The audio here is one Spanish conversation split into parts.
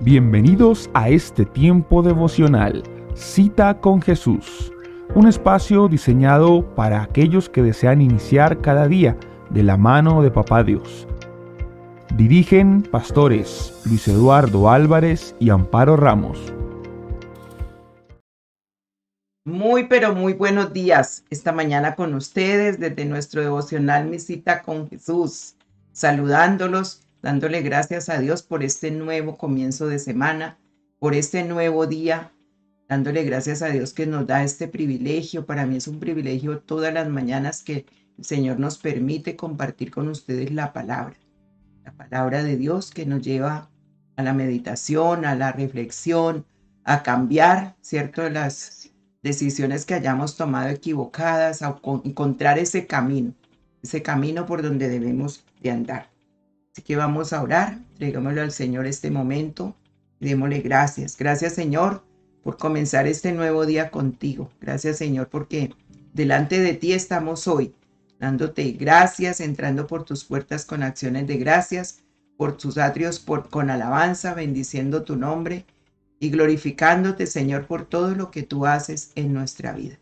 Bienvenidos a este tiempo devocional, Cita con Jesús, un espacio diseñado para aquellos que desean iniciar cada día de la mano de Papá Dios. Dirigen pastores Luis Eduardo Álvarez y Amparo Ramos. Pero muy buenos días esta mañana con ustedes desde nuestro devocional Mi Cita con Jesús, saludándolos, dándole gracias a Dios por este nuevo comienzo de semana, por este nuevo día, dándole gracias a Dios que nos da este privilegio. Para mí es un privilegio todas las mañanas que el Señor nos permite compartir con ustedes la palabra de Dios que nos lleva a la meditación, a la reflexión, a cambiar, ¿cierto?, las decisiones que hayamos tomado equivocadas, a encontrar ese camino por donde debemos de andar. Así que vamos a orar, entregámoslo al Señor este momento y démosle gracias. Gracias, Señor, por comenzar este nuevo día contigo. Gracias, Señor, porque delante de ti estamos hoy, dándote gracias, entrando por tus puertas con acciones de gracias, por tus atrios con alabanza, bendiciendo tu nombre y glorificándote, Señor, por todo lo que tú haces en nuestra vida.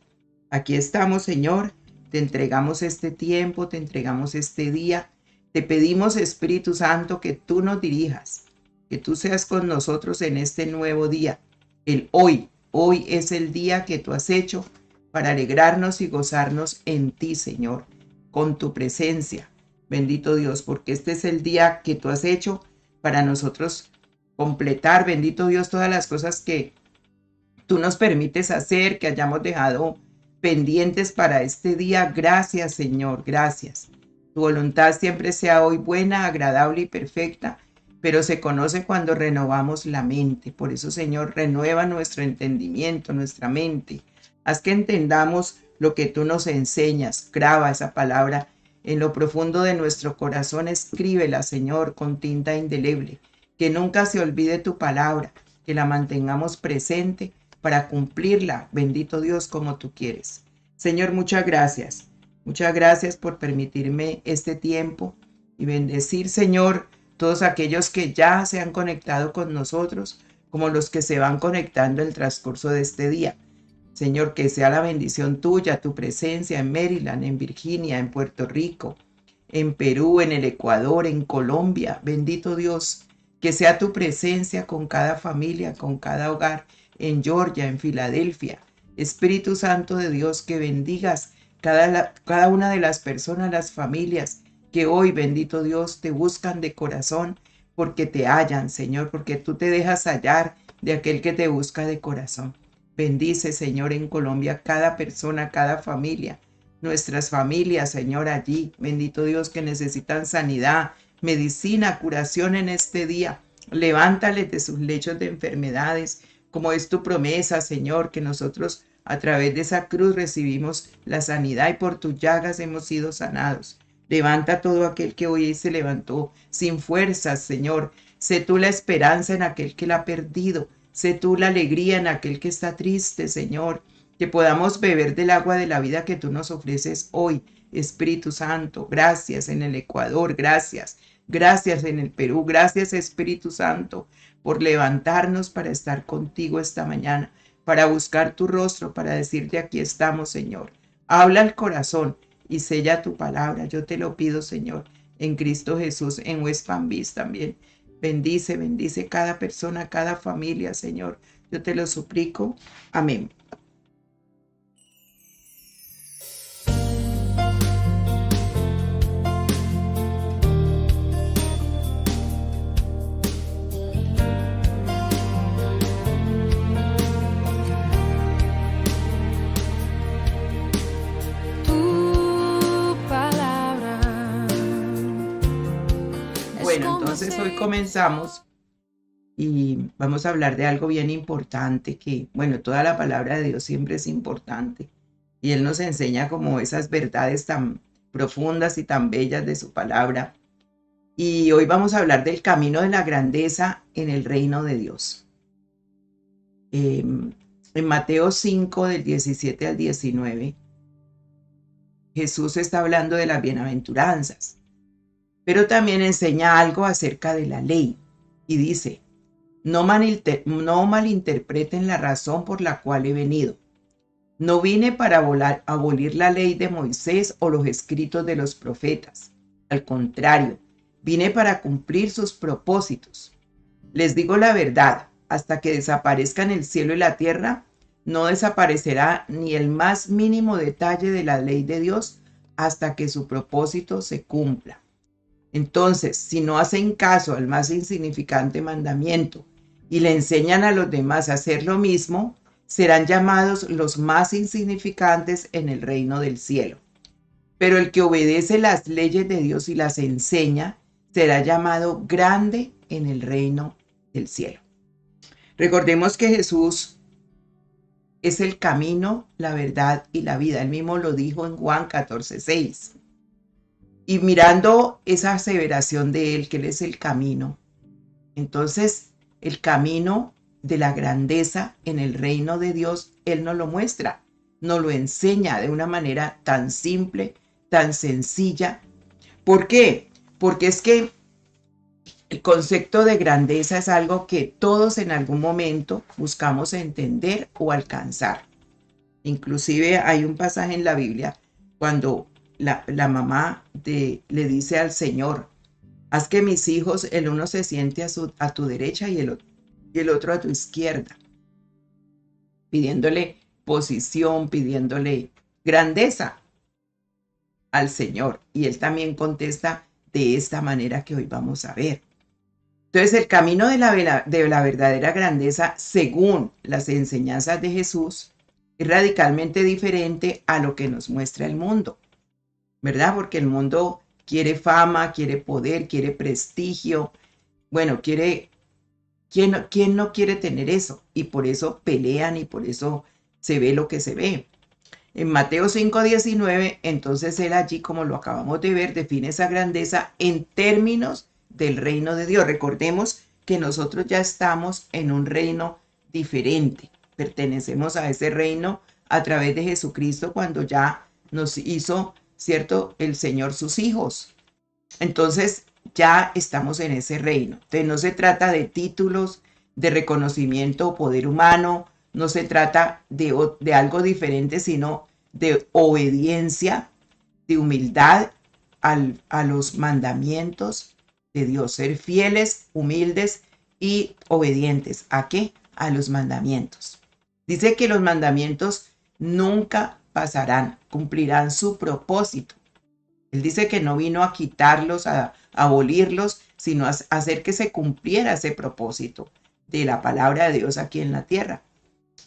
Aquí estamos, Señor, te entregamos este tiempo, te entregamos este día. Te pedimos, Espíritu Santo, que tú nos dirijas, que tú seas con nosotros en este nuevo día, el hoy. Hoy es el día que tú has hecho para alegrarnos y gozarnos en ti, Señor, con tu presencia. Bendito Dios, porque este es el día que tú has hecho para nosotros completar, bendito Dios, todas las cosas que tú nos permites hacer, que hayamos dejado pendientes para este día. Gracias, Señor, gracias. Tu voluntad siempre sea hoy buena, agradable y perfecta, pero se conoce cuando renovamos la mente. Por eso, Señor, renueva nuestro entendimiento, nuestra mente. Haz que entendamos lo que tú nos enseñas. Graba esa palabra en lo profundo de nuestro corazón. Escríbela, Señor, con tinta indeleble. Que nunca se olvide tu palabra, que la mantengamos presente para cumplirla, bendito Dios, como tú quieres. Señor, muchas gracias. Muchas gracias por permitirme este tiempo y bendecir, Señor, todos aquellos que ya se han conectado con nosotros, como los que se van conectando en el transcurso de este día. Señor, que sea la bendición tuya, tu presencia en Maryland, en Virginia, en Puerto Rico, en Perú, en el Ecuador, en Colombia. Bendito Dios, que sea tu presencia con cada familia, con cada hogar, en Georgia, en Filadelfia. Espíritu Santo de Dios, que bendigas cada una de las personas, las familias que hoy, bendito Dios, te buscan de corazón porque te hallan, Señor, porque tú te dejas hallar de aquel que te busca de corazón. Bendice, Señor, en Colombia cada persona, cada familia, nuestras familias, Señor, allí, bendito Dios, que necesitan sanidad, medicina, curación en este día. Levántales de sus lechos de enfermedades, como es tu promesa, Señor, que nosotros a través de esa cruz recibimos la sanidad y por tus llagas hemos sido sanados. Levanta todo aquel que hoy se levantó sin fuerzas, Señor. Sé tú la esperanza en aquel que la ha perdido. Sé tú la alegría en aquel que está triste, Señor. Que podamos beber del agua de la vida que tú nos ofreces hoy, Espíritu Santo. Gracias en el Ecuador, gracias. Gracias en el Perú, gracias, Espíritu Santo, por levantarnos para estar contigo esta mañana, para buscar tu rostro, para decirte aquí estamos, Señor. Habla al corazón y sella tu palabra. Yo te lo pido, Señor, en Cristo Jesús, en West Palm Beach también. Bendice, bendice cada persona, cada familia, Señor. Yo te lo suplico. Amén. Bueno, entonces hoy comenzamos y vamos a hablar de algo bien importante que, bueno, toda la palabra de Dios siempre es importante y Él nos enseña como esas verdades tan profundas y tan bellas de su palabra. Y hoy vamos a hablar del camino de la grandeza en el reino de Dios. En Mateo 5, del 17 al 19, Jesús está hablando de las bienaventuranzas, pero también enseña algo acerca de la ley y dice: No malinterpreten la razón por la cual he venido. No vine para abolir la ley de Moisés o los escritos de los profetas. Al contrario, vine para cumplir sus propósitos. Les digo la verdad, hasta que desaparezcan el cielo y la tierra, no desaparecerá ni el más mínimo detalle de la ley de Dios hasta que su propósito se cumpla. Entonces, si no hacen caso al más insignificante mandamiento y le enseñan a los demás a hacer lo mismo, serán llamados los más insignificantes en el reino del cielo. Pero el que obedece las leyes de Dios y las enseña, será llamado grande en el reino del cielo. Recordemos que Jesús es el camino, la verdad y la vida. Él mismo lo dijo en Juan 14:6. Y mirando esa aseveración de él, que él es el camino, entonces el camino de la grandeza en el reino de Dios, él nos lo muestra, nos lo enseña de una manera tan simple, tan sencilla. ¿Por qué? Porque es que el concepto de grandeza es algo que todos en algún momento buscamos entender o alcanzar. Inclusive hay un pasaje en la Biblia cuando la mamá le dice al Señor: haz que mis hijos, el uno se siente a tu derecha y el otro a tu izquierda, pidiéndole posición, pidiéndole grandeza al Señor. Y él también contesta de esta manera que hoy vamos a ver. Entonces, el camino de la verdadera grandeza, según las enseñanzas de Jesús, es radicalmente diferente a lo que nos muestra el mundo, ¿verdad? Porque el mundo quiere fama, quiere poder, quiere prestigio. Bueno, ¿quién no quiere tener eso? Y por eso pelean y por eso se ve lo que se ve. En Mateo 5:19, entonces él allí, como lo acabamos de ver, define esa grandeza en términos del reino de Dios. Recordemos que nosotros ya estamos en un reino diferente. Pertenecemos a ese reino a través de Jesucristo cuando ya nos hizo, ¿cierto?, el Señor sus hijos. Entonces ya estamos en ese reino. Entonces no se trata de títulos, de reconocimiento o poder humano, no se trata de algo diferente, sino de obediencia, de humildad a los mandamientos de Dios. Ser fieles, humildes y obedientes. ¿A qué? A los mandamientos. Dice que los mandamientos nunca pasarán, cumplirán su propósito. Él dice que no vino a quitarlos, a abolirlos, sino a hacer que se cumpliera ese propósito de la palabra de Dios aquí en la tierra.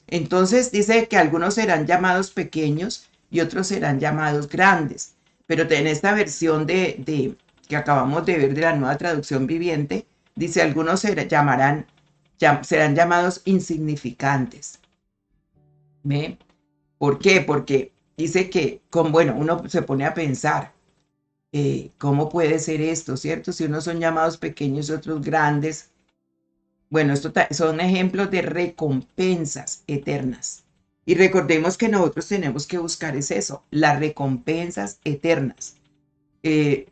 Entonces dice que algunos serán llamados pequeños y otros serán llamados grandes. Pero en esta versión que acabamos de ver de la Nueva Traducción Viviente, dice algunos serán llamados insignificantes. ¿Ve? ¿Por qué? Porque dice que, uno se pone a pensar, ¿cómo puede ser esto, cierto? Si unos son llamados pequeños y otros grandes. Bueno, estos son ejemplos de recompensas eternas. Y recordemos que nosotros tenemos que buscar eso, las recompensas eternas.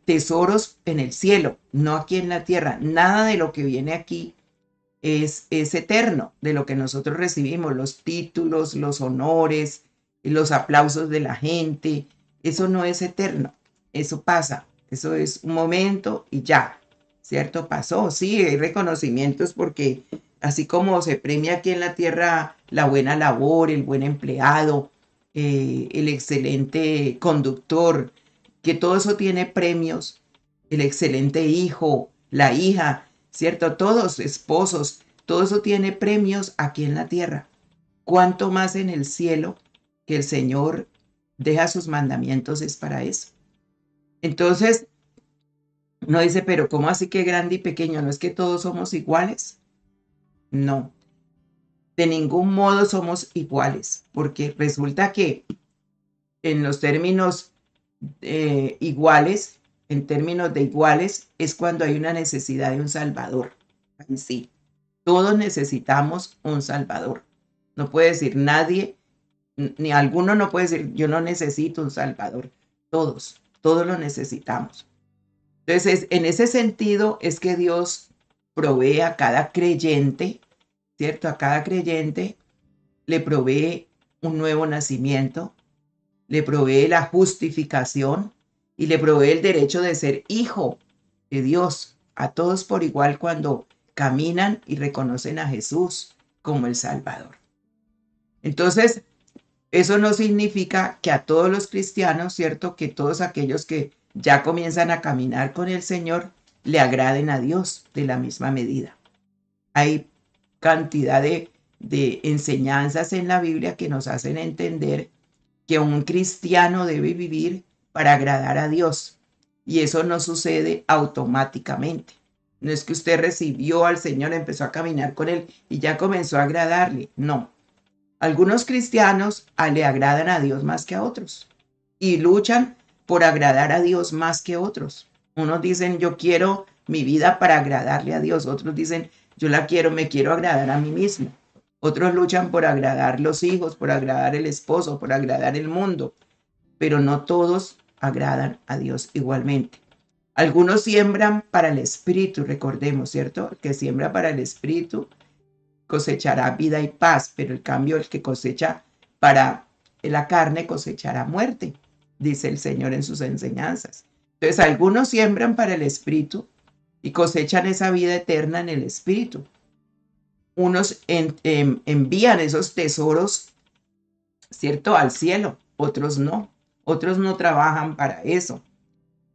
Tesoros en el cielo, no aquí en la tierra. Nada de lo que viene aquí es eterno, de lo que nosotros recibimos, los títulos, los honores, los aplausos de la gente. Eso no es eterno, eso pasa, eso es un momento y ya. ¿Cierto? Pasó, sí, hay reconocimientos porque así como se premia aquí en la tierra la buena labor, el buen empleado, el excelente conductor, que todo eso tiene premios, el excelente hijo, la hija, ¿cierto? Todos esposos, todo eso tiene premios aquí en la tierra. ¿Cuánto más en el cielo que el Señor deja sus mandamientos es para eso? Entonces, uno dice, pero ¿cómo así que grande y pequeño? ¿No es que todos somos iguales? No, de ningún modo somos iguales, porque resulta que en los términos iguales, en términos de iguales, es cuando hay una necesidad de un Salvador. Ahí sí, todos necesitamos un Salvador. No puede decir nadie, ni alguno no puede decir yo no necesito un Salvador. Todos lo necesitamos. Entonces, en ese sentido es que Dios provee a cada creyente, ¿cierto? A cada creyente le provee un nuevo nacimiento, le provee la justificación y le provee el derecho de ser hijo de Dios a todos por igual cuando caminan y reconocen a Jesús como el Salvador. Entonces, eso no significa que a todos los cristianos, ¿cierto? Que todos aquellos que ya comienzan a caminar con el Señor le agraden a Dios de la misma medida. Hay cantidad de enseñanzas en la Biblia que nos hacen entender que un cristiano debe vivir para agradar a Dios. Y eso no sucede automáticamente. No es que usted recibió al Señor, empezó a caminar con Él y ya comenzó a agradarle. No. Algunos cristianos le agradan a Dios más que a otros y luchan por agradar a Dios más que otros. Unos dicen, yo quiero mi vida para agradarle a Dios. Otros dicen, yo me quiero agradar a mí mismo. Otros luchan por agradar los hijos, por agradar el esposo, por agradar el mundo. Pero no todos agradan a Dios igualmente. Algunos siembran para el espíritu, recordemos, ¿cierto? El que siembra para el espíritu cosechará vida y paz, pero en cambio el que cosecha para la carne cosechará muerte, dice el Señor en sus enseñanzas. Entonces algunos siembran para el espíritu y cosechan esa vida eterna en el espíritu. Unos envían esos tesoros, ¿cierto?, al cielo, otros no trabajan para eso.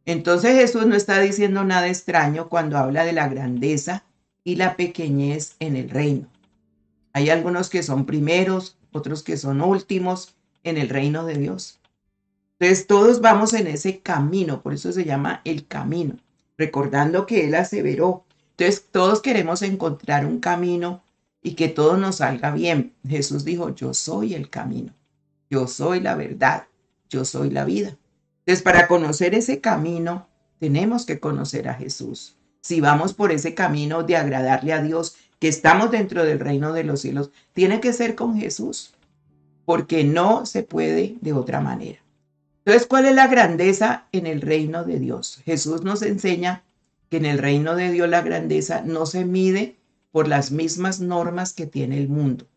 Entonces Jesús no está diciendo nada extraño cuando habla de la grandeza y la pequeñez en el reino. Hay algunos que son primeros, otros que son últimos en el reino de Dios. Entonces todos vamos en ese camino, por eso se llama el camino, recordando que Él aseveró. Entonces todos queremos encontrar un camino y que todo nos salga bien. Jesús dijo, yo soy el camino, yo soy la verdad, yo soy la vida. Entonces para conocer ese camino tenemos que conocer a Jesús. Si vamos por ese camino de agradarle a Dios, que estamos dentro del reino de los cielos, tiene que ser con Jesús, porque no se puede de otra manera. Entonces, ¿cuál es la grandeza en el reino de Dios? Jesús nos enseña que en el reino de Dios la grandeza no se mide por las mismas normas que tiene el mundo.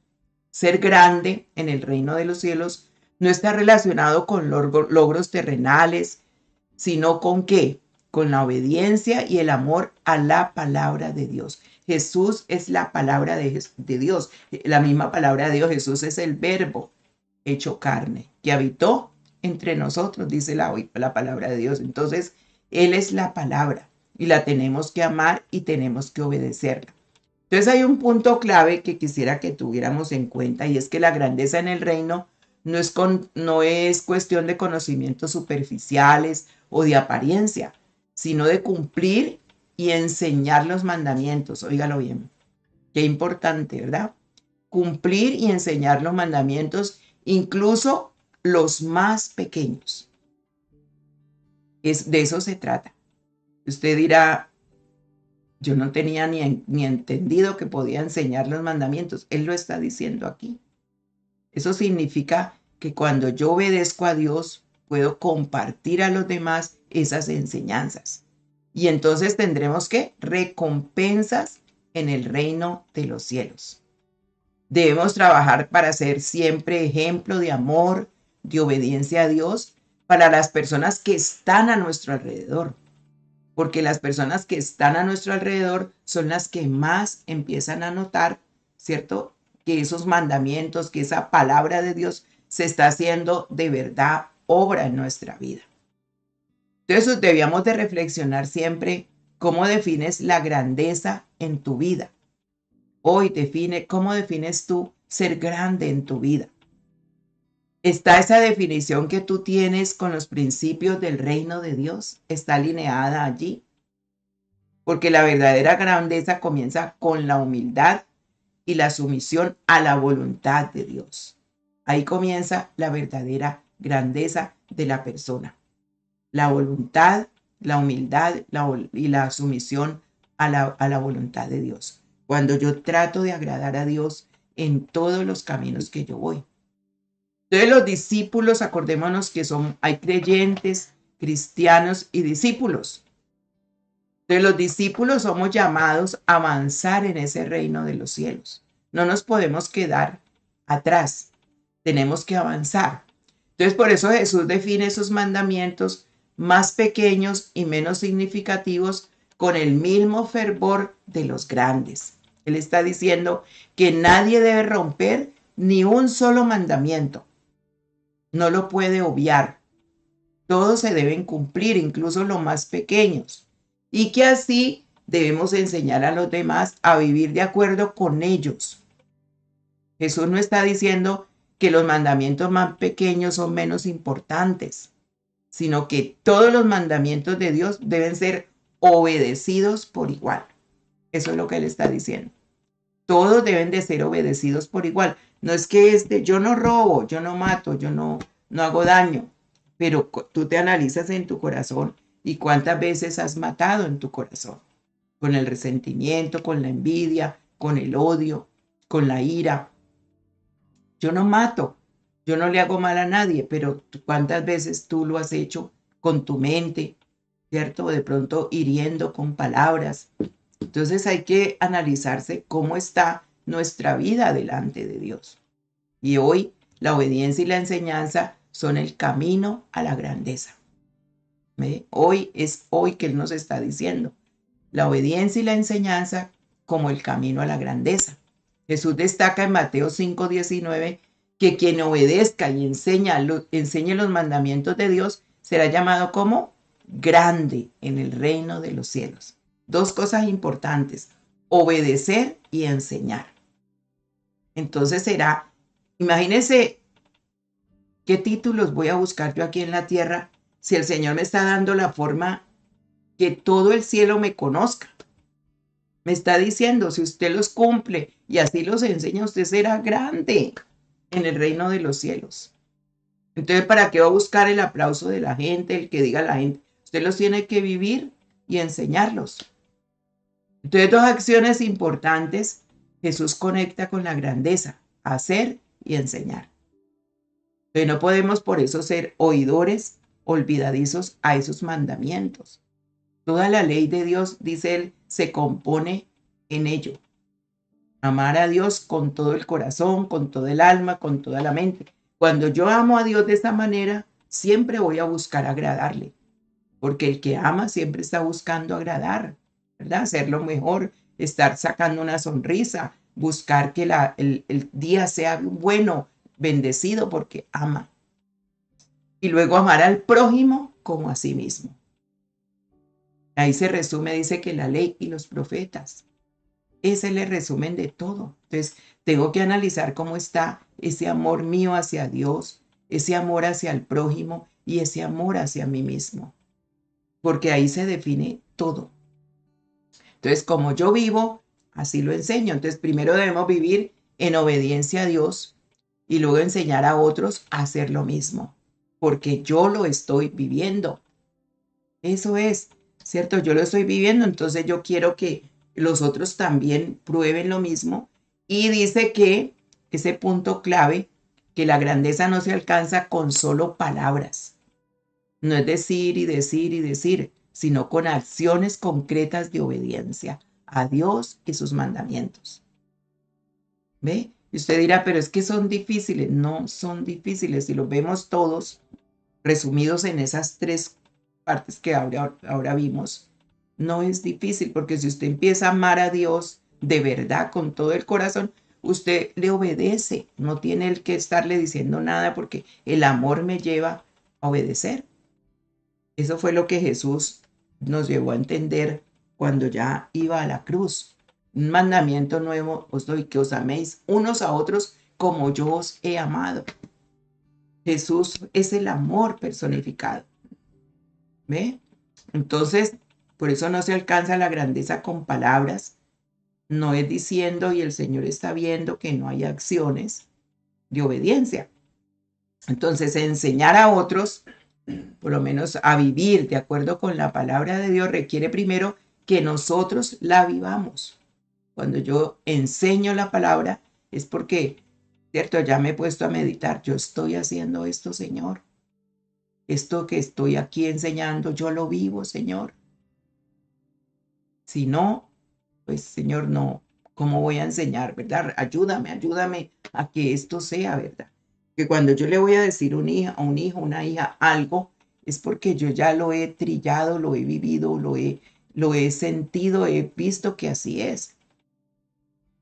Ser grande en el reino de los cielos no está relacionado con logros terrenales, sino con ¿qué? Con la obediencia y el amor a la palabra de Dios. Jesús es la palabra de Dios, la misma palabra de Dios. Jesús es el verbo hecho carne, que habitó entre nosotros, dice la palabra de Dios. Entonces, Él es la palabra y la tenemos que amar y tenemos que obedecerla. Entonces, hay un punto clave que quisiera que tuviéramos en cuenta y es que la grandeza en el reino no es cuestión de conocimientos superficiales o de apariencia, sino de cumplir y enseñar los mandamientos. Óigalo bien, qué importante, ¿verdad? Cumplir y enseñar los mandamientos, incluso los más pequeños. De eso se trata. Usted dirá, yo no tenía ni entendido que podía enseñar los mandamientos. Él lo está diciendo aquí. Eso significa que cuando yo obedezco a Dios, puedo compartir a los demás esas enseñanzas. Y entonces tendremos ¿qué? Recompensas en el reino de los cielos. Debemos trabajar para ser siempre ejemplo de amor, de obediencia a Dios para las personas que están a nuestro alrededor. Porque las personas que están a nuestro alrededor son las que más empiezan a notar, ¿cierto?, que esos mandamientos, que esa palabra de Dios se está haciendo de verdad obra en nuestra vida. Entonces debíamos de reflexionar siempre cómo defines la grandeza en tu vida. Hoy cómo defines tú ser grande en tu vida. ¿Está esa definición que tú tienes con los principios del reino de Dios? ¿Está alineada allí? Porque la verdadera grandeza comienza con la humildad y la sumisión a la voluntad de Dios. Ahí comienza la verdadera grandeza de la persona. La voluntad, la humildad y la sumisión a la voluntad de Dios. Cuando yo trato de agradar a Dios en todos los caminos que yo voy. Entonces los discípulos, acordémonos que hay creyentes, cristianos y discípulos. Entonces los discípulos somos llamados a avanzar en ese reino de los cielos. No nos podemos quedar atrás, tenemos que avanzar. Entonces por eso Jesús define esos mandamientos más pequeños y menos significativos con el mismo fervor de los grandes. Él está diciendo que nadie debe romper ni un solo mandamiento. No lo puede obviar. Todos se deben cumplir, incluso los más pequeños. Y que así debemos enseñar a los demás a vivir de acuerdo con ellos. Jesús no está diciendo que los mandamientos más pequeños son menos importantes, sino que todos los mandamientos de Dios deben ser obedecidos por igual. Eso es lo que Él está diciendo. Todos deben de ser obedecidos por igual. No es que yo no robo, yo no mato, yo no hago daño, pero tú te analizas en tu corazón y cuántas veces has matado en tu corazón, con el resentimiento, con la envidia, con el odio, con la ira. Yo no mato, yo no le hago mal a nadie, pero cuántas veces tú lo has hecho con tu mente, ¿cierto? De pronto hiriendo con palabras. Entonces hay que analizarse cómo está nuestra vida delante de Dios. Y hoy la obediencia y la enseñanza son el camino a la grandeza. ¿Ve? Hoy es hoy que Él nos está diciendo la obediencia y la enseñanza como el camino a la grandeza. Jesús destaca en Mateo 5:19 que quien obedezca y enseñe los mandamientos de Dios será llamado como grande en el reino de los cielos. Dos cosas importantes, obedecer y enseñar. Entonces imagínense qué títulos voy a buscar yo aquí en la tierra si el Señor me está dando la forma que todo el cielo me conozca. Me está diciendo, si usted los cumple y así los enseña, usted será grande en el reino de los cielos. Entonces, ¿para qué va a buscar el aplauso de la gente, el que diga la gente? Usted los tiene que vivir y enseñarlos. Entonces, dos acciones importantes Jesús conecta con la grandeza, hacer y enseñar. Entonces, no podemos por eso ser oidores olvidadizos a esos mandamientos. Toda la ley de Dios, dice él, se compone en ello. Amar a Dios con todo el corazón, con todo el alma, con toda la mente. Cuando yo amo a Dios de esa manera, siempre voy a buscar agradarle. Porque el que ama siempre está buscando agradar, ¿verdad? Hacerlo mejor, estar sacando una sonrisa, buscar que el día sea bueno, bendecido porque ama. Y luego amar al prójimo como a sí mismo. Ahí se resume, dice que la ley y los profetas. Ese es el resumen de todo. Entonces, tengo que analizar cómo está ese amor mío hacia Dios, ese amor hacia el prójimo y ese amor hacia mí mismo. Porque ahí se define todo. Entonces, como yo vivo, así lo enseño. Entonces, primero debemos vivir en obediencia a Dios y luego enseñar a otros a hacer lo mismo. Porque yo lo estoy viviendo. Eso es, ¿cierto? Yo lo estoy viviendo, entonces yo quiero que los otros también prueben lo mismo. Y dice que ese punto clave, que la grandeza no se alcanza con solo palabras. No es decir y decir y decir, sino con acciones concretas de obediencia a Dios y sus mandamientos. ¿Ve? Y usted dirá, pero es que son difíciles. No son difíciles. Si los vemos todos resumidos en esas tres partes que ahora vimos, no es difícil, porque si usted empieza a amar a Dios de verdad, con todo el corazón, usted le obedece. No tiene el que estarle diciendo nada, porque el amor me lleva a obedecer. Eso fue lo que Jesús nos llevó a entender cuando ya iba a la cruz. Un mandamiento nuevo os doy, que os améis unos a otros como yo os he amado. Jesús es el amor personificado. ¿Ve? Entonces, por eso no se alcanza la grandeza con palabras. No es diciendo, y el Señor está viendo que no hay acciones de obediencia. Entonces, enseñar a otros, por lo menos a vivir de acuerdo con la palabra de Dios, requiere primero que nosotros la vivamos. Cuando yo enseño la palabra es porque, ¿cierto? Ya me he puesto a meditar. Yo estoy haciendo esto, Señor. Esto que estoy aquí enseñando, yo lo vivo, Señor. Si no, pues Señor, no, ¿cómo voy a enseñar, verdad? Ayúdame a que esto sea, ¿verdad? Que cuando yo le voy a decir a un hijo, una hija, algo, es porque yo ya lo he trillado, lo he vivido, lo he sentido, he visto que así es.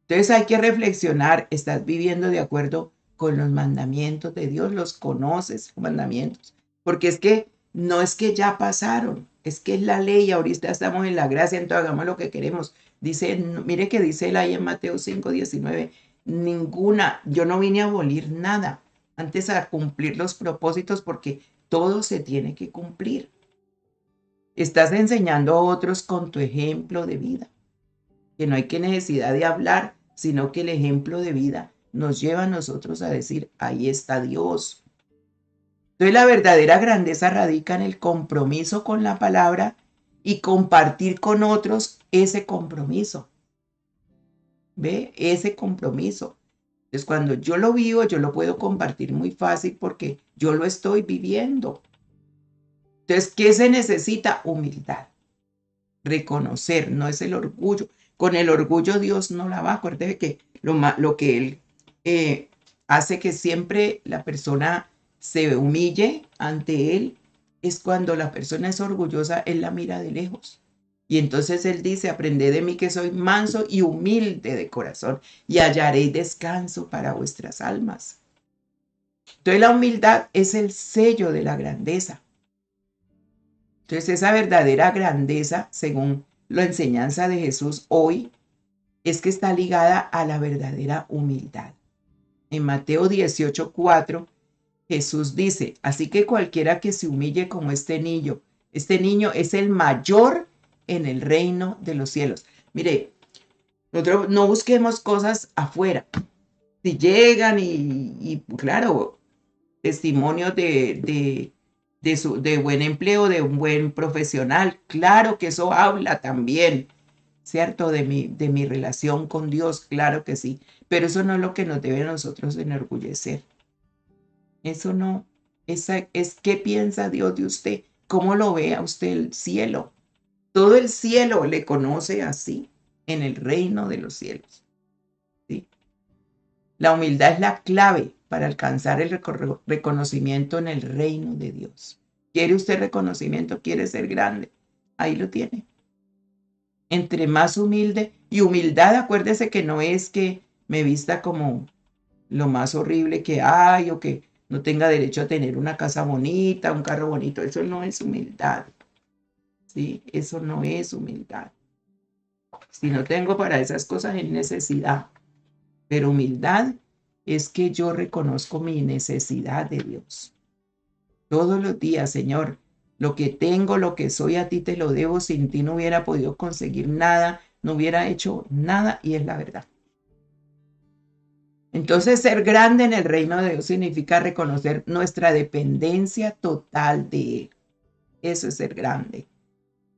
Entonces hay que reflexionar, ¿estás viviendo de acuerdo con los mandamientos de Dios? ¿Los conoces, los mandamientos? Porque es que no es que ya pasaron, es que es la ley, ahorita estamos en la gracia, entonces hagamos lo que queremos. Dice, mire que dice él ahí en Mateo 5:19, yo no vine a abolir nada, antes a cumplir los propósitos porque todo se tiene que cumplir. Estás enseñando a otros con tu ejemplo de vida, que no hay que necesidad de hablar, sino que el ejemplo de vida nos lleva a nosotros a decir, ahí está Dios. Entonces la verdadera grandeza radica en el compromiso con la palabra y compartir con otros ese compromiso. ¿Ve? Ese compromiso. Entonces cuando yo lo vivo, yo lo puedo compartir muy fácil porque yo lo estoy viviendo. Entonces, ¿qué se necesita? Humildad. Reconocer, no es el orgullo. Con el orgullo Dios no la va. Acuérdese que lo que Él hace que siempre la persona se humille ante Él es cuando la persona es orgullosa, Él la mira de lejos. Y entonces Él dice, aprended de mí que soy manso y humilde de corazón y hallaréis descanso para vuestras almas. Entonces la humildad es el sello de la grandeza. Entonces esa verdadera grandeza, según la enseñanza de Jesús hoy, es que está ligada a la verdadera humildad. En Mateo 18:4, Jesús dice, así que cualquiera que se humille como este niño es el mayor en el reino de los cielos. Mire, nosotros no busquemos cosas afuera. Si llegan y claro, testimonios de buen empleo, de un buen profesional, claro que eso habla también, ¿cierto? De mi relación con Dios, claro que sí, pero eso no es lo que nos debe a nosotros enorgullecer. Eso no, es qué piensa Dios de usted, cómo lo ve a usted el cielo. Todo el cielo le conoce así, en el reino de los cielos. ¿Sí? La humildad es la clave para alcanzar el reconocimiento en el reino de Dios. ¿Quiere usted reconocimiento? ¿Quiere ser grande? Ahí lo tiene. Entre más humilde, y humildad, acuérdese que no es que me vista como lo más horrible que hay o que no tenga derecho a tener una casa bonita, un carro bonito. Eso no es humildad. ¿Sí? Eso no es humildad. Si no tengo para esas cosas es necesidad. Pero humildad es que yo reconozco mi necesidad de Dios. Todos los días, Señor, lo que tengo, lo que soy, a ti te lo debo. Sin ti no hubiera podido conseguir nada, no hubiera hecho nada, y es la verdad. Entonces, ser grande en el reino de Dios significa reconocer nuestra dependencia total de Él. Eso es ser grande.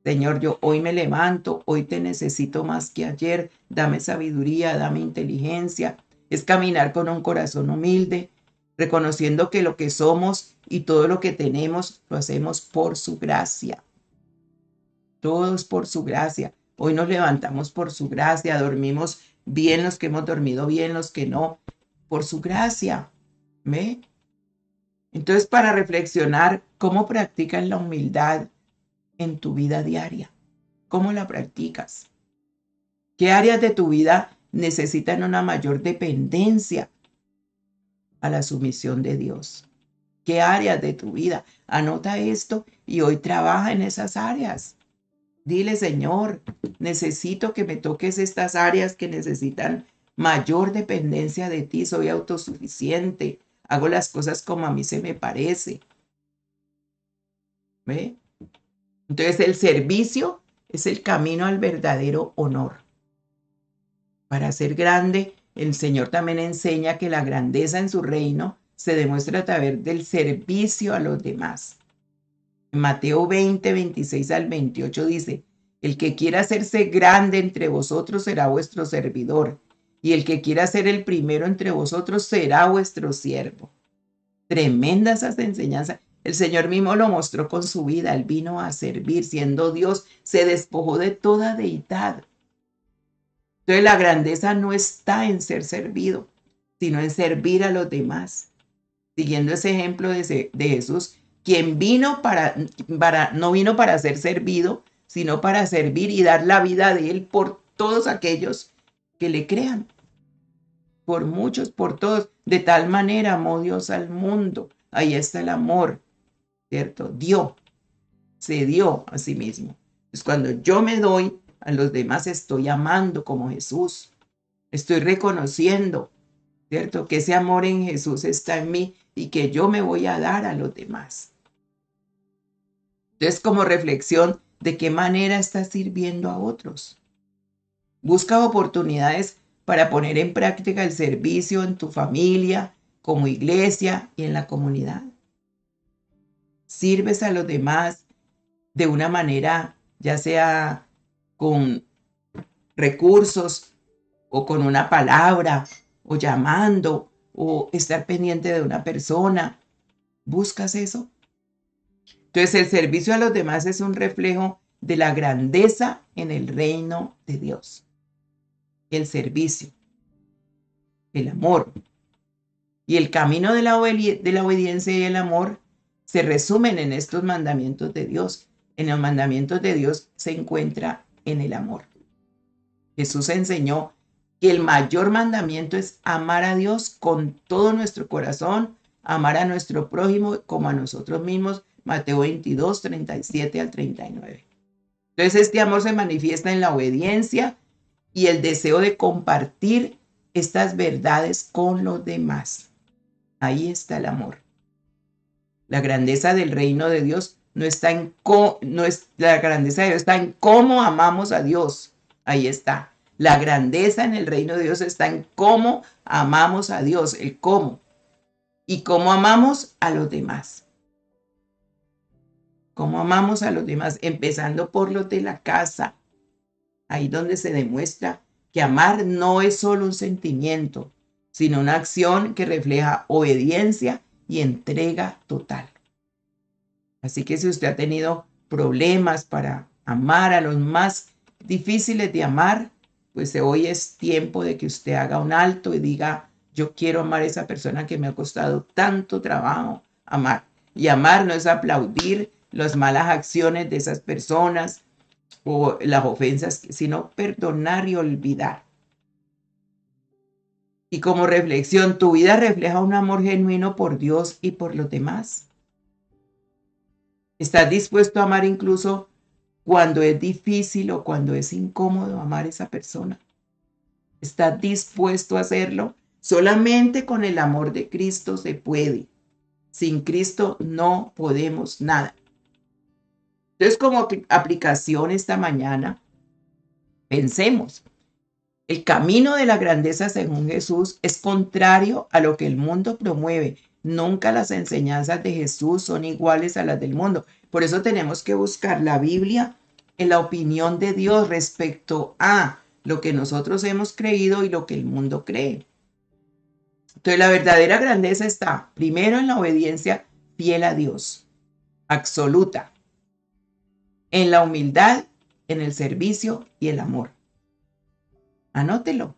Señor, yo hoy me levanto, hoy te necesito más que ayer. Dame sabiduría, dame inteligencia. Es caminar con un corazón humilde, reconociendo que lo que somos y todo lo que tenemos lo hacemos por su gracia. Todo es por su gracia. Hoy nos levantamos por su gracia, dormimos bien los que hemos dormido bien, los que no, por su gracia. ¿Ve? Entonces, para reflexionar, ¿cómo practicas la humildad en tu vida diaria? ¿Cómo la practicas? ¿Qué áreas de tu vida necesitan una mayor dependencia a la sumisión de Dios? ¿Qué áreas de tu vida? Anota esto y hoy trabaja en esas áreas. Dile, Señor, necesito que me toques estas áreas que necesitan mayor dependencia de ti. Soy autosuficiente. Hago las cosas como a mí se me parece. ¿Ve? Entonces el servicio es el camino al verdadero honor. Para ser grande, el Señor también enseña que la grandeza en su reino se demuestra a través del servicio a los demás. En Mateo 20, 26 al 28 dice, el que quiera hacerse grande entre vosotros será vuestro servidor, y el que quiera ser el primero entre vosotros será vuestro siervo. Tremenda esa enseñanza. El Señor mismo lo mostró con su vida. Él vino a servir, siendo Dios, se despojó de toda deidad. Entonces la grandeza no está en ser servido, sino en servir a los demás. Siguiendo ese ejemplo de Jesús, quien vino no vino para ser servido, sino para servir y dar la vida de él por todos aquellos que le crean. Por muchos, por todos. De tal manera amó Dios al mundo. Ahí está el amor, ¿cierto? Se dio a sí mismo. Entonces, cuando yo me doy a los demás, estoy amando como Jesús. Estoy reconociendo, ¿cierto? Que ese amor en Jesús está en mí y que yo me voy a dar a los demás. Entonces, como reflexión, ¿de qué manera estás sirviendo a otros? Busca oportunidades para poner en práctica el servicio en tu familia, como iglesia y en la comunidad. Sirves a los demás de una manera, ya sea con recursos o con una palabra o llamando o estar pendiente de una persona. ¿Buscas eso? Entonces el servicio a los demás es un reflejo de la grandeza en el reino de Dios. El servicio, el amor y el camino de la obediencia y el amor se resumen en estos mandamientos de Dios. En los mandamientos de Dios se encuentra en el amor. Jesús enseñó que el mayor mandamiento es amar a Dios con todo nuestro corazón, amar a nuestro prójimo como a nosotros mismos. Mateo 22, 37 al 39. Entonces este amor se manifiesta en la obediencia y el deseo de compartir estas verdades con los demás. Ahí está el amor. La grandeza del reino de Dios la grandeza de Dios está en cómo amamos a Dios. Ahí está. La grandeza en el reino de Dios está en cómo amamos a Dios, el cómo. Y cómo amamos a los demás. Cómo amamos a los demás, empezando por los de la casa. Ahí donde se demuestra que amar no es solo un sentimiento, sino una acción que refleja obediencia y entrega total. Así que si usted ha tenido problemas para amar a los más difíciles de amar, pues hoy es tiempo de que usted haga un alto y diga, yo quiero amar a esa persona que me ha costado tanto trabajo amar. Y amar no es aplaudir las malas acciones de esas personas o las ofensas, sino perdonar y olvidar. Y como reflexión, ¿tu vida refleja un amor genuino por Dios y por los demás? ¿Estás dispuesto a amar incluso cuando es difícil o cuando es incómodo amar a esa persona? ¿Estás dispuesto a hacerlo? Solamente con el amor de Cristo se puede. Sin Cristo no podemos nada. Entonces, como aplicación esta mañana, pensemos. El camino de la grandeza según Jesús es contrario a lo que el mundo promueve. Nunca las enseñanzas de Jesús son iguales a las del mundo. Por eso tenemos que buscar la Biblia en la opinión de Dios respecto a lo que nosotros hemos creído y lo que el mundo cree. Entonces, la verdadera grandeza está primero en la obediencia fiel a Dios, absoluta, en la humildad, en el servicio y el amor. Anótelo.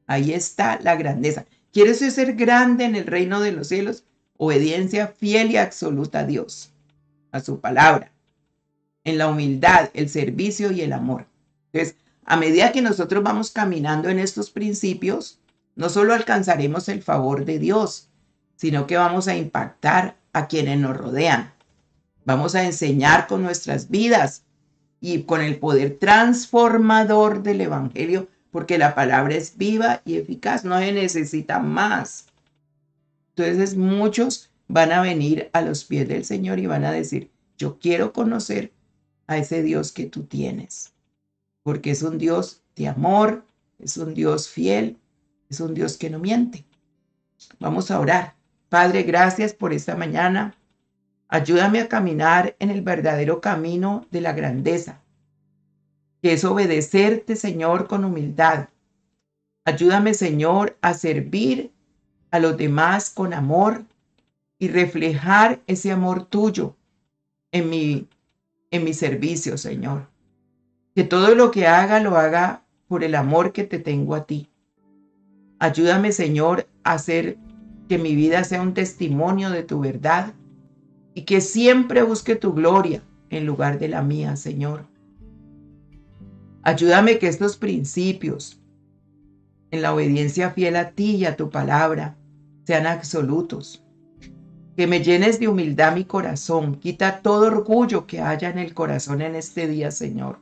Ahí está la grandeza. ¿Quieres ser grande en el reino de los cielos? Obediencia fiel y absoluta a Dios, a su palabra. En la humildad, el servicio y el amor. Entonces, a medida que nosotros vamos caminando en estos principios, no solo alcanzaremos el favor de Dios, sino que vamos a impactar a quienes nos rodean. Vamos a enseñar con nuestras vidas y con el poder transformador del Evangelio, porque la palabra es viva y eficaz, no se necesita más. Entonces muchos van a venir a los pies del Señor y van a decir, yo quiero conocer a ese Dios que tú tienes, porque es un Dios de amor, es un Dios fiel, es un Dios que no miente. Vamos a orar. Padre, gracias por esta mañana. Ayúdame a caminar en el verdadero camino de la grandeza, que es obedecerte, Señor, con humildad. Ayúdame, Señor, a servir a los demás con amor y reflejar ese amor tuyo en mi servicio, Señor. Que todo lo que haga, lo haga por el amor que te tengo a ti. Ayúdame, Señor, a hacer que mi vida sea un testimonio de tu verdad y que siempre busque tu gloria en lugar de la mía, Señor. Ayúdame que estos principios, en la obediencia fiel a ti y a tu palabra, sean absolutos. Que me llenes de humildad mi corazón. Quita todo orgullo que haya en el corazón en este día, Señor.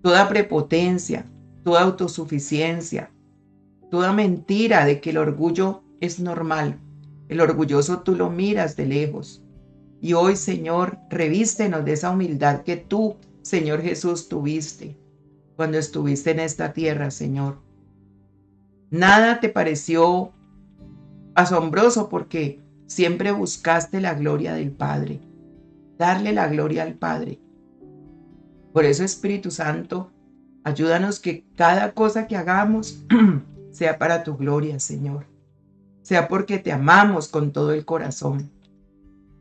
Toda prepotencia, toda autosuficiencia, toda mentira de que el orgullo es normal. El orgulloso tú lo miras de lejos. Y hoy, Señor, revístenos de esa humildad que tú, Señor Jesús, tuviste cuando estuviste en esta tierra, Señor. Nada te pareció asombroso porque siempre buscaste la gloria del Padre, darle la gloria al Padre. Por eso, Espíritu Santo, ayúdanos que cada cosa que hagamos sea para tu gloria, Señor. Sea porque te amamos con todo el corazón.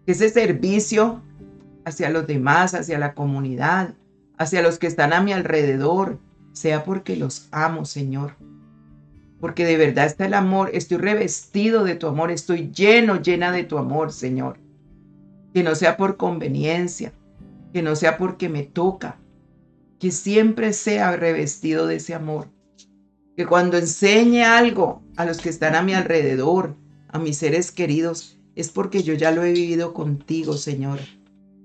Que ese servicio hacia los demás, hacia la comunidad, hacia los que están a mi alrededor, sea porque los amo, Señor. Porque de verdad está el amor, estoy revestido de tu amor, estoy llena de tu amor, Señor. Que no sea por conveniencia, que no sea porque me toca, que siempre sea revestido de ese amor. Que cuando enseñe algo a los que están a mi alrededor, a mis seres queridos, es porque yo ya lo he vivido contigo, Señor.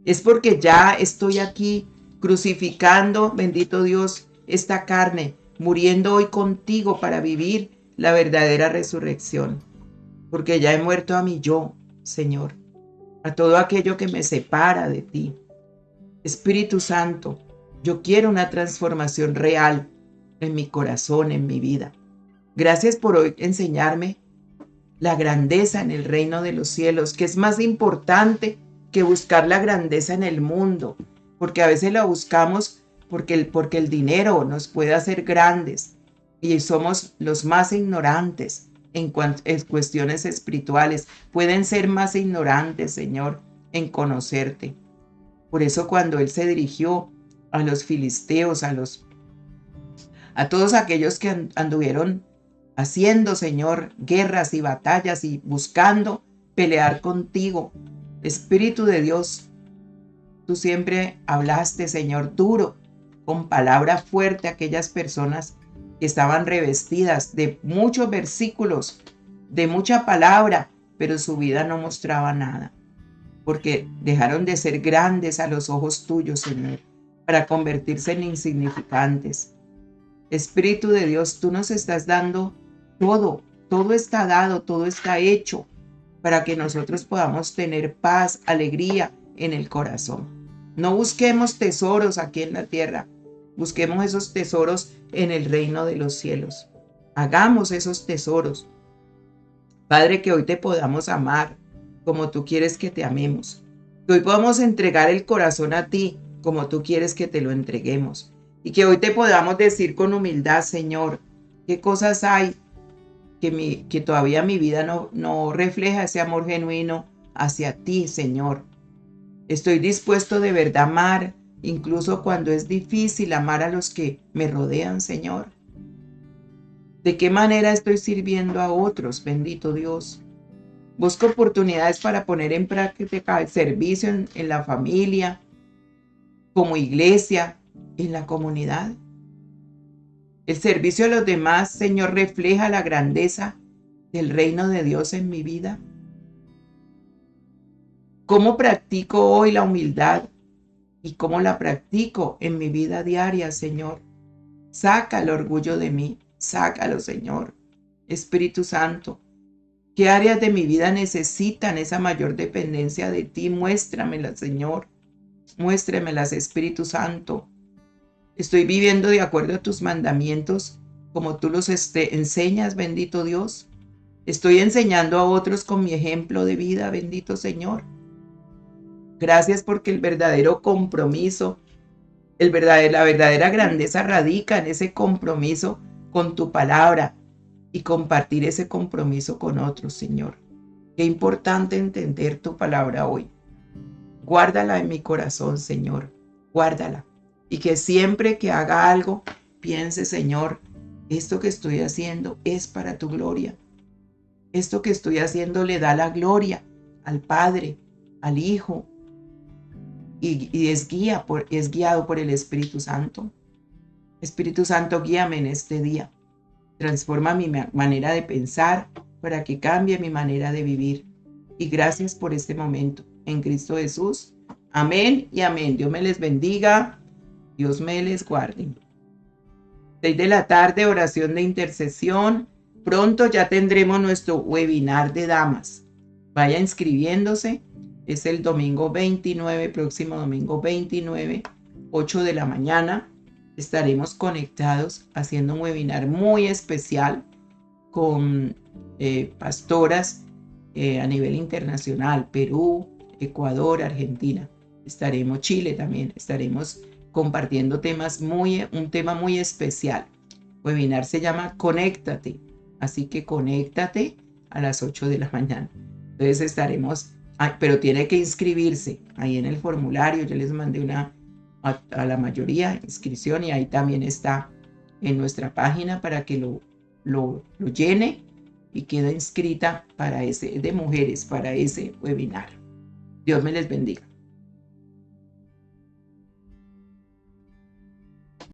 Es porque ya estoy aquí crucificando, bendito Dios, esta carne, muriendo hoy contigo para vivir la verdadera resurrección. Porque ya he muerto a mi yo, Señor, a todo aquello que me separa de ti. Espíritu Santo, yo quiero una transformación real en mi corazón, en mi vida. Gracias por hoy enseñarme la grandeza en el reino de los cielos, que es más importante que buscar la grandeza en el mundo, porque a veces la buscamos porque el dinero nos puede hacer grandes y somos los más ignorantes en cuestiones espirituales. Pueden ser más ignorantes, Señor, en conocerte. Por eso cuando Él se dirigió a los filisteos, a todos aquellos que anduvieron haciendo, Señor, guerras y batallas y buscando pelear contigo, Espíritu de Dios, tú siempre hablaste, Señor, duro, con palabra fuerte a aquellas personas que estaban revestidas de muchos versículos, de mucha palabra, pero su vida no mostraba nada, porque dejaron de ser grandes a los ojos tuyos, Señor, para convertirse en insignificantes. Espíritu de Dios, tú nos estás dando todo está dado, todo está hecho para que nosotros podamos tener paz, alegría en el corazón. No busquemos tesoros aquí en la tierra, busquemos esos tesoros en el reino de los cielos. Hagamos esos tesoros. Padre, que hoy te podamos amar como tú quieres que te amemos. Que hoy podamos entregar el corazón a ti como tú quieres que te lo entreguemos. Y que hoy te podamos decir con humildad, Señor, qué cosas hay que todavía mi vida no refleja ese amor genuino hacia ti, Señor. Estoy dispuesto de verdad a amar, incluso cuando es difícil amar a los que me rodean, Señor. ¿De qué manera estoy sirviendo a otros, bendito Dios? Busco oportunidades para poner en práctica el servicio en la familia, como iglesia, en la comunidad. El servicio a los demás, Señor, refleja la grandeza del reino de Dios en mi vida. ¿Cómo practico hoy la humildad y cómo la practico en mi vida diaria, Señor? Saca el orgullo de mí, sácalo, Señor. Espíritu Santo, ¿qué áreas de mi vida necesitan esa mayor dependencia de ti? Muéstramelas, Señor. Muéstremelas, Espíritu Santo. Estoy viviendo de acuerdo a tus mandamientos, como tú los enseñas, bendito Dios. Estoy enseñando a otros con mi ejemplo de vida, bendito Señor. Gracias porque el verdadero compromiso, la verdadera grandeza radica en ese compromiso con tu palabra y compartir ese compromiso con otros, Señor. Qué importante entender tu palabra hoy. Guárdala en mi corazón, Señor. Guárdala. Y que siempre que haga algo, piense, Señor, esto que estoy haciendo es para tu gloria. Esto que estoy haciendo le da la gloria al Padre, al Hijo, y es guiado por el Espíritu Santo. Espíritu Santo, guíame en este día. Transforma mi manera de pensar para que cambie mi manera de vivir. Y gracias por este momento. En Cristo Jesús. Amén y amén. Dios me les bendiga. Dios me les guarde. 6 de la tarde, oración de intercesión. Pronto ya tendremos nuestro webinar de damas. Vaya inscribiéndose. Es el domingo 29, próximo domingo 29, 8 de la mañana. Estaremos conectados haciendo un webinar muy especial con pastoras a nivel internacional, Perú, Ecuador, Argentina. Estaremos, Chile también, estaremos compartiendo un tema muy especial. El webinar se llama Conéctate, así que conéctate a las 8 de la mañana. Entonces estaremos, pero tiene que inscribirse ahí en el formulario. Yo les mandé a la mayoría inscripción y ahí también está en nuestra página para que lo llene y quede inscrita de mujeres para ese webinar. Dios me les bendiga.